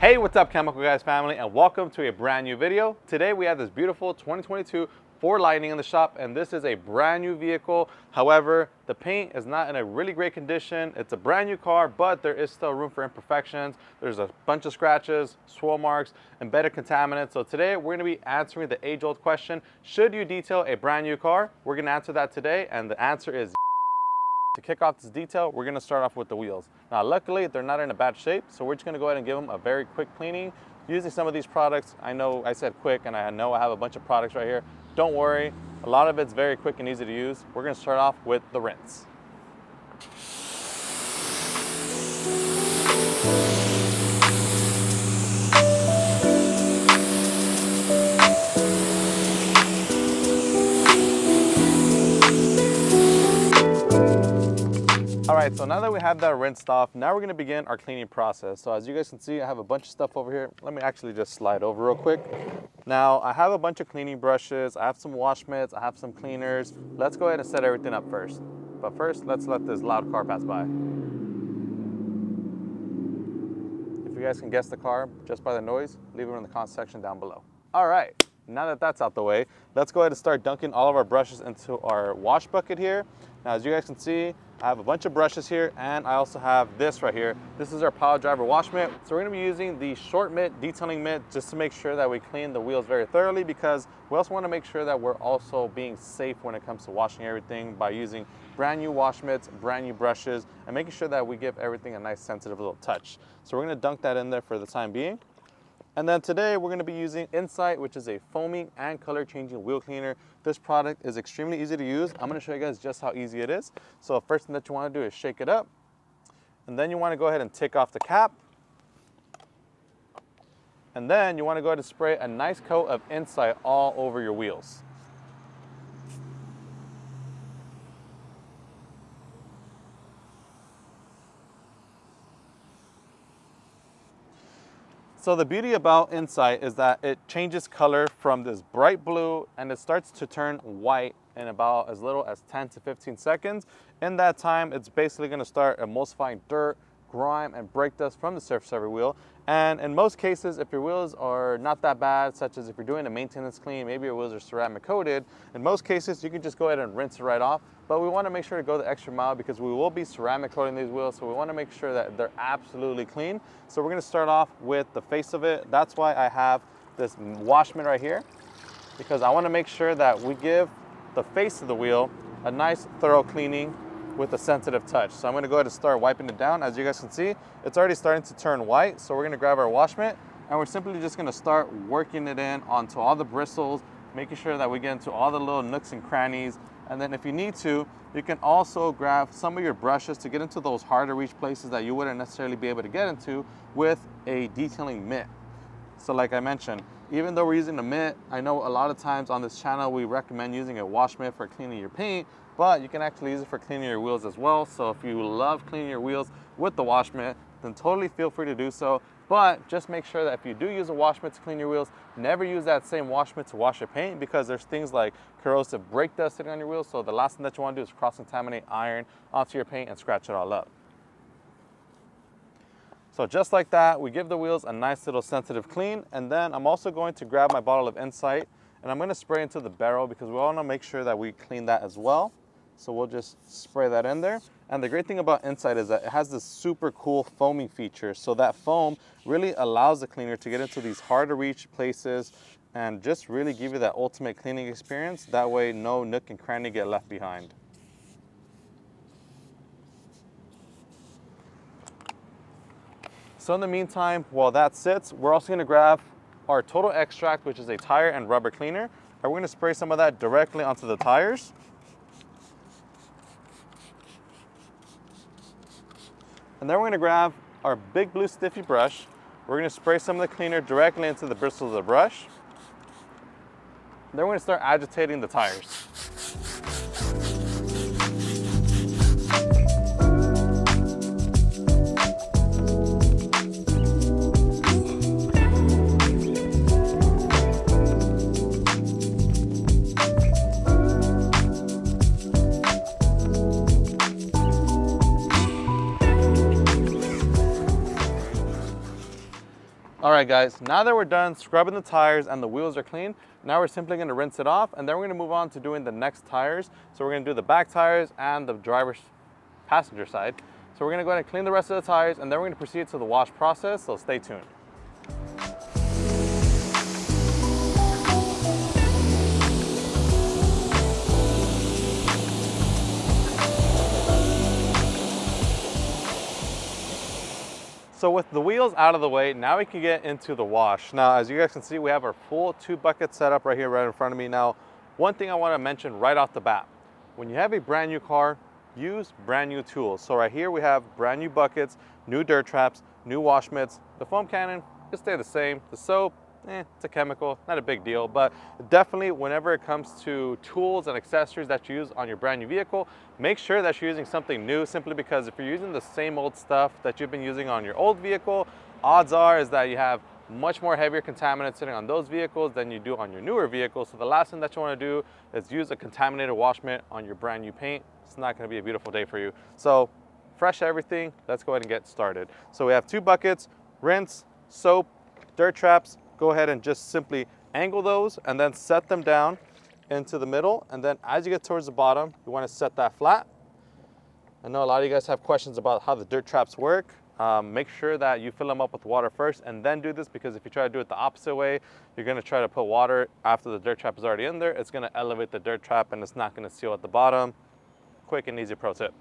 Hey, what's up Chemical Guys family, and welcome to a brand new video. Today we have this beautiful 2022 Ford Lightning in the shop, and this is a brand new vehicle. However, the paint is not in a really great condition. It's a brand new car, but there is still room for imperfections. There's a bunch of scratches, swirl marks, embedded contaminants. So today we're gonna be answering the age-old question, should you detail a brand new car? We're gonna answer that today, and the answer is to kick off this detail, we're gonna start off with the wheels. Now, luckily, they're not in a bad shape, so we're just gonna go ahead and give them a very quick cleaning using some of these products. I know I said quick, and I know I have a bunch of products right here. Don't worry, a lot of it's very quick and easy to use. We're gonna start off with the rinse. All right, so now that we have that rinsed off, now we're gonna begin our cleaning process. So as you guys can see, I have a bunch of stuff over here. Let me actually just slide over real quick. Now, I have a bunch of cleaning brushes, I have some wash mitts, I have some cleaners. Let's go ahead and set everything up first. But first, let's let this loud car pass by. If you guys can guess the car just by the noise, leave it in the comment section down below. All right, now that that's out the way, let's go ahead and start dunking all of our brushes into our wash bucket here. Now, as you guys can see, I have a bunch of brushes here, and I also have this right here. This is our pile driver wash mitt. So we're gonna be using the short mitt, detailing mitt, just to make sure that we clean the wheels very thoroughly, because we also wanna make sure that we're also being safe when it comes to washing everything by using brand new wash mitts, brand new brushes, and making sure that we give everything a nice sensitive little touch. So we're gonna dunk that in there for the time being. And then today we're gonna be using Incite, which is a foaming and color changing wheel cleaner. This product is extremely easy to use. I'm gonna show you guys just how easy it is. So first thing that you wanna do is shake it up. And then you wanna go ahead and take off the cap. And then you wanna go ahead and spray a nice coat of Incite all over your wheels. So the beauty about Incite is that it changes color from this bright blue, and it starts to turn white in about as little as 10 to 15 seconds. In that time, it's basically gonna start emulsifying dirt, grime, and brake dust from the surface of your wheel. And in most cases, if your wheels are not that bad, such as if you're doing a maintenance clean, maybe your wheels are ceramic coated, in most cases, you can just go ahead and rinse it right off. But we wanna make sure to go the extra mile because we will be ceramic coating these wheels, so we wanna make sure that they're absolutely clean. So we're gonna start off with the face of it. That's why I have this wash mitt right here, because I wanna make sure that we give the face of the wheel a nice thorough cleaning with a sensitive touch. So I'm gonna go ahead and start wiping it down. As you guys can see, it's already starting to turn white. So we're gonna grab our wash mitt, and we're simply just gonna start working it in onto all the bristles, making sure that we get into all the little nooks and crannies. And then if you need to, you can also grab some of your brushes to get into those hard to reach places that you wouldn't necessarily be able to get into with a detailing mitt. So like I mentioned, even though we're using a mitt, I know a lot of times on this channel we recommend using a wash mitt for cleaning your paint, but you can actually use it for cleaning your wheels as well. So if you love cleaning your wheels with the wash mitt, then totally feel free to do so. But just make sure that if you do use a wash mitt to clean your wheels, never use that same wash mitt to wash your paint, because there's things like corrosive brake dust sitting on your wheels. So the last thing that you want to do is cross-contaminate iron onto your paint and scratch it all up. So just like that, we give the wheels a nice little sensitive clean. And then I'm also going to grab my bottle of Incite, and I'm going to spray into the barrel because we want to make sure that we clean that as well. So we'll just spray that in there. And the great thing about Incite is that it has this super cool foaming feature. So that foam really allows the cleaner to get into these hard to reach places and just really give you that ultimate cleaning experience. That way, no nook and cranny get left behind. So in the meantime, while that sits, we're also gonna grab our Total Extract, which is a tire and rubber cleaner. And we're gonna spray some of that directly onto the tires. And then we're gonna grab our big blue stiffy brush. We're gonna spray some of the cleaner directly into the bristles of the brush. And then we're gonna start agitating the tires. All right guys, now that we're done scrubbing the tires and the wheels are clean, now we're simply gonna rinse it off, and then we're gonna move on to doing the next tires. So we're gonna do the back tires and the driver's passenger side. So we're gonna go ahead and clean the rest of the tires, and then we're gonna proceed to the wash process, so stay tuned. So with the wheels out of the way, now we can get into the wash. Now, as you guys can see, we have our full 2 buckets set up right here, right in front of me. Now, one thing I want to mention right off the bat, when you have a brand new car, use brand new tools. So right here we have brand new buckets, new dirt traps, new wash mitts. The foam cannon, just stay the same. The soap, it's a chemical, not a big deal, but definitely whenever it comes to tools and accessories that you use on your brand new vehicle, make sure that you're using something new, simply because if you're using the same old stuff that you've been using on your old vehicle, odds are is that you have much more heavier contaminants sitting on those vehicles than you do on your newer vehicles. So the last thing that you want to do is use a contaminated wash mitt on your brand new paint. It's not going to be a beautiful day for you. So fresh everything, let's go ahead and get started. So we have 2 buckets, rinse, soap, dirt traps. Go ahead and just simply angle those and then set them down into the middle. And then as you get towards the bottom, you want to set that flat. I know a lot of you guys have questions about how the dirt traps work. Make sure that you fill them up with water first and then do this, because if you try to do it the opposite way, you're going to try to put water after the dirt trap is already in there. It's going to elevate the dirt trap and it's not going to seal at the bottom. Quick and easy pro tip.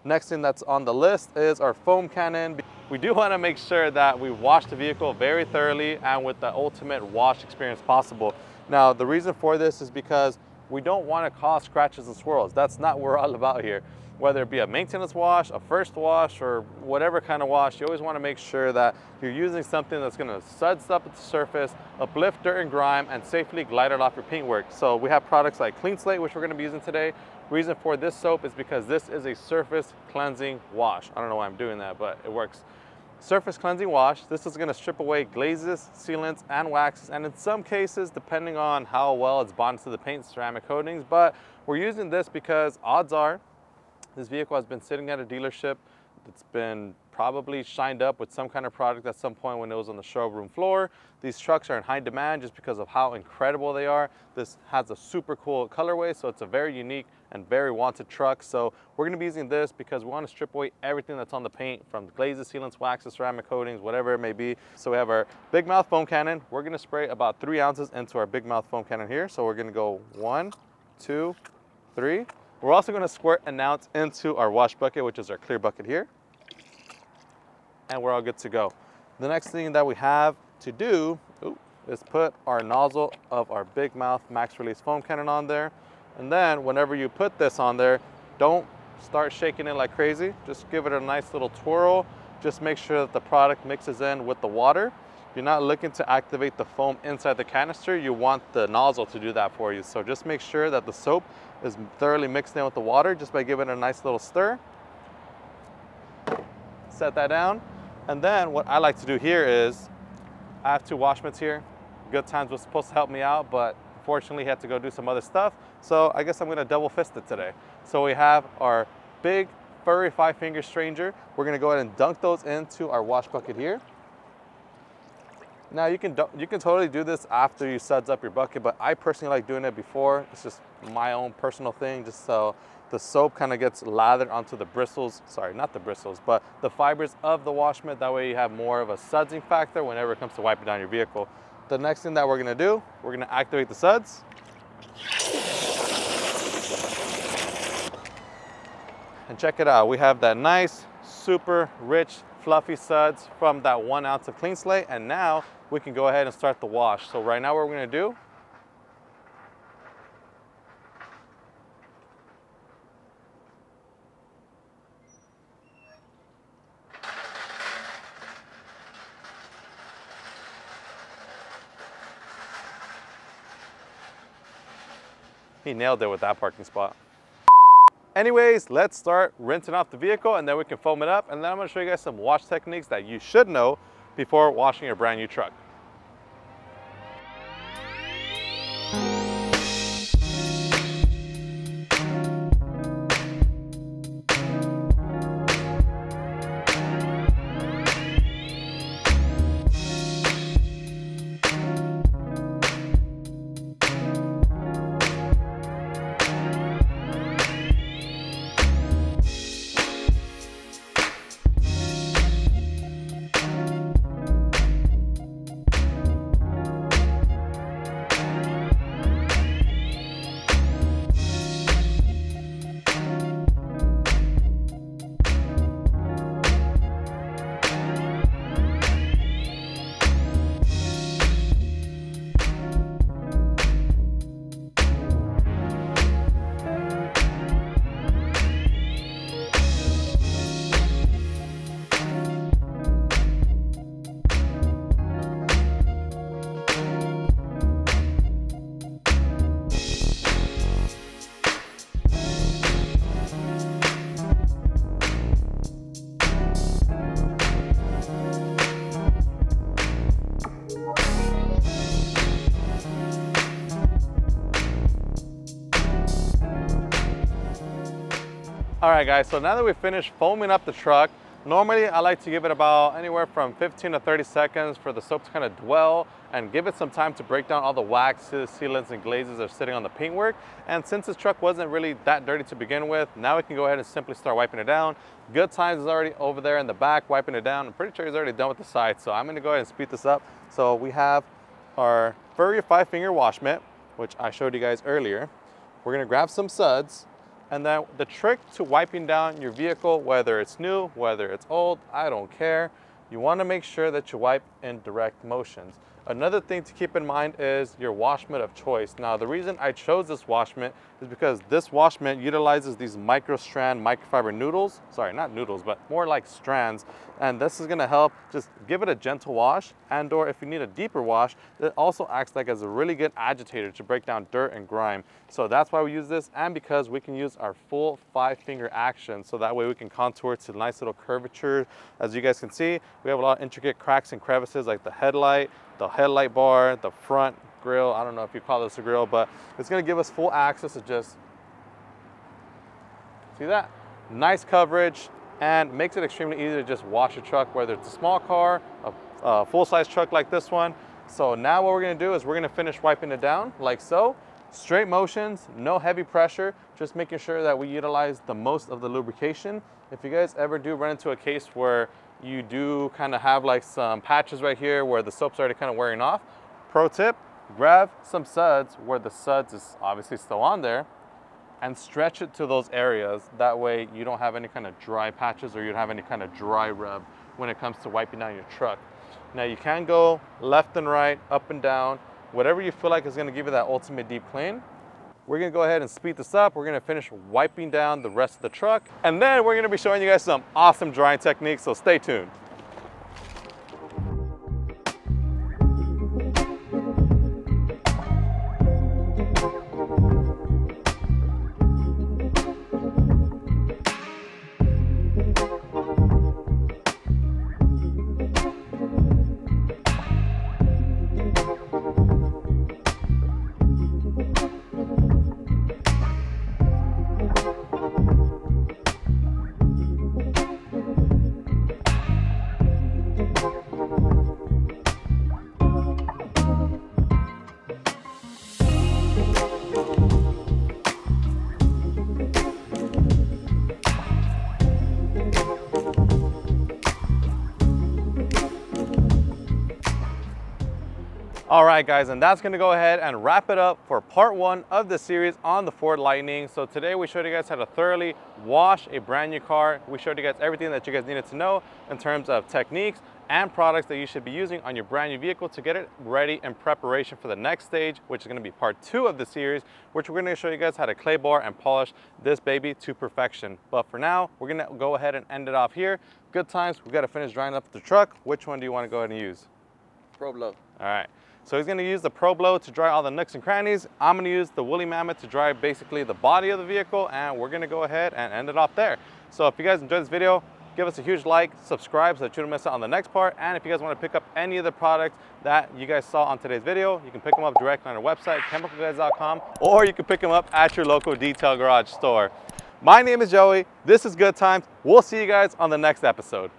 Next thing that's on the list is our foam cannon. We do want to make sure that we wash the vehicle very thoroughly and with the ultimate wash experience possible. Now, the reason for this is because we don't want to cause scratches and swirls. That's not what we're all about here. Whether it be a maintenance wash, a first wash, or whatever kind of wash, you always want to make sure that you're using something that's going to suds up at the surface, uplift dirt and grime, and safely glide it off your paintwork. So we have products like Clean Slate, which we're going to be using today. Reason for this soap is because this is a surface cleansing wash. I don't know why I'm doing that, but it works. Surface cleansing wash. This is going to strip away glazes, sealants, and waxes, and in some cases, depending on how well it's bonded to the paint, ceramic coatings. But we're using this because odds are this vehicle has been sitting at a dealership. It's been probably shined up with some kind of product at some point when it was on the showroom floor. These trucks are in high demand just because of how incredible they are. This has a super cool colorway, so it's a very unique and very wanted truck. So we're gonna be using this because we wanna strip away everything that's on the paint, from glazes, sealants, waxes, ceramic coatings, whatever it may be. So we have our big mouth foam cannon. We're gonna spray about 3 ounces into our big mouth foam cannon here. So we're gonna go 1, 2, 3. We're also gonna squirt an ounce into our wash bucket, which is our clear bucket here. And we're all good to go. The next thing that we have to do is put our nozzle of our big mouth max release foam cannon on there. And then whenever you put this on there, don't start shaking it like crazy. Just give it a nice little twirl. Just make sure that the product mixes in with the water. You're not looking to activate the foam inside the canister. You want the nozzle to do that for you. So just make sure that the soap is thoroughly mixed in with the water just by giving it a nice little stir. Set that down. And then what I like to do here is, I have 2 wash mitts here. Good Times was supposed to help me out, but unfortunately he had to go do some other stuff. So I guess I'm gonna double fist it today. So we have our big furry 5-finger stranger. We're gonna go ahead and dunk those into our wash bucket here. Now you can totally do this after you suds up your bucket, but I personally like doing it before. It's just my own personal thing, just so the soap kind of gets lathered onto the bristles, sorry, not the bristles, but the fibers of the wash mitt. That way you have more of a sudsing factor whenever it comes to wiping down your vehicle. The next thing that we're gonna do, we're gonna activate the suds. And check it out, we have that nice, super rich, fluffy suds from that 1 ounce of Clean Slate, and now we can go ahead and start the wash. So right now what we're gonna do, he nailed it with that parking spot. Anyways, let's start rinsing off the vehicle, and then we can foam it up, and then I'm gonna show you guys some wash techniques that you should know before washing your brand new truck. All right guys, so now that we've finished foaming up the truck, normally I like to give it about anywhere from 15 to 30 seconds for the soap to kind of dwell and give it some time to break down all the waxes, sealants, and glazes that are sitting on the paintwork. And since this truck wasn't really that dirty to begin with, now we can go ahead and simply start wiping it down. Good Times is already over there in the back wiping it down. I'm pretty sure he's already done with the side, so I'm gonna go ahead and speed this up. So we have our Furrier 5-finger wash mitt, which I showed you guys earlier. We're gonna grab some suds. And then the trick to wiping down your vehicle, whether it's new, whether it's old, I don't care. You want to make sure that you wipe in direct motions. Another thing to keep in mind is your wash mitt of choice. Now, the reason I chose this wash mitt is because this wash mitt utilizes these microstrand microfiber noodles. Sorry, not noodles, but more like strands. And this is gonna help just give it a gentle wash, and or if you need a deeper wash, it also acts like as a really good agitator to break down dirt and grime. So that's why we use this, and because we can use our full 5-finger action, so that way we can contour to nice little curvature. As you guys can see, we have a lot of intricate cracks and crevices like the headlight bar, the front grill. I don't know if you call this a grill, but it's gonna give us full access to just, see that? Nice coverage, and makes it extremely easy to just wash your truck, whether it's a small car, a full-size truck like this one. So now what we're gonna do is we're gonna finish wiping it down like so. Straight motions, no heavy pressure, just making sure that we utilize the most of the lubrication. If you guys ever do run into a case where you do kind of have like some patches right here where the soap's already kind of wearing off, pro tip, grab some suds where the suds is obviously still on there and stretch it to those areas. That way you don't have any kind of dry patches or you don't have any kind of dry rub when it comes to wiping down your truck. Now you can go left and right, up and down, whatever you feel like is gonna give you that ultimate deep clean. We're gonna go ahead and speed this up. We're gonna finish wiping down the rest of the truck. And then we're gonna be showing you guys some awesome drying techniques, so stay tuned. All right guys, and that's gonna go ahead and wrap it up for part 1 of the series on the Ford Lightning. So today we showed you guys how to thoroughly wash a brand new car. We showed you guys everything that you guys needed to know in terms of techniques and products that you should be using on your brand new vehicle to get it ready in preparation for the next stage, which is gonna be part 2 of the series, which we're gonna show you guys how to clay bar and polish this baby to perfection. But for now, we're gonna go ahead and end it off here. Good Times, we gotta finish drying up the truck. Which one do you wanna go ahead and use? Pro Blow. All right. So he's gonna use the Pro Blow to dry all the nooks and crannies. I'm gonna use the Woolly Mammoth to dry basically the body of the vehicle, and we're gonna go ahead and end it off there. So if you guys enjoyed this video, give us a huge like, subscribe so that you don't miss out on the next part. And if you guys wanna pick up any of the products that you guys saw on today's video, you can pick them up directly on our website, chemicalguys.com, or you can pick them up at your local detail garage store. My name is Joey, this is Good Times. We'll see you guys on the next episode.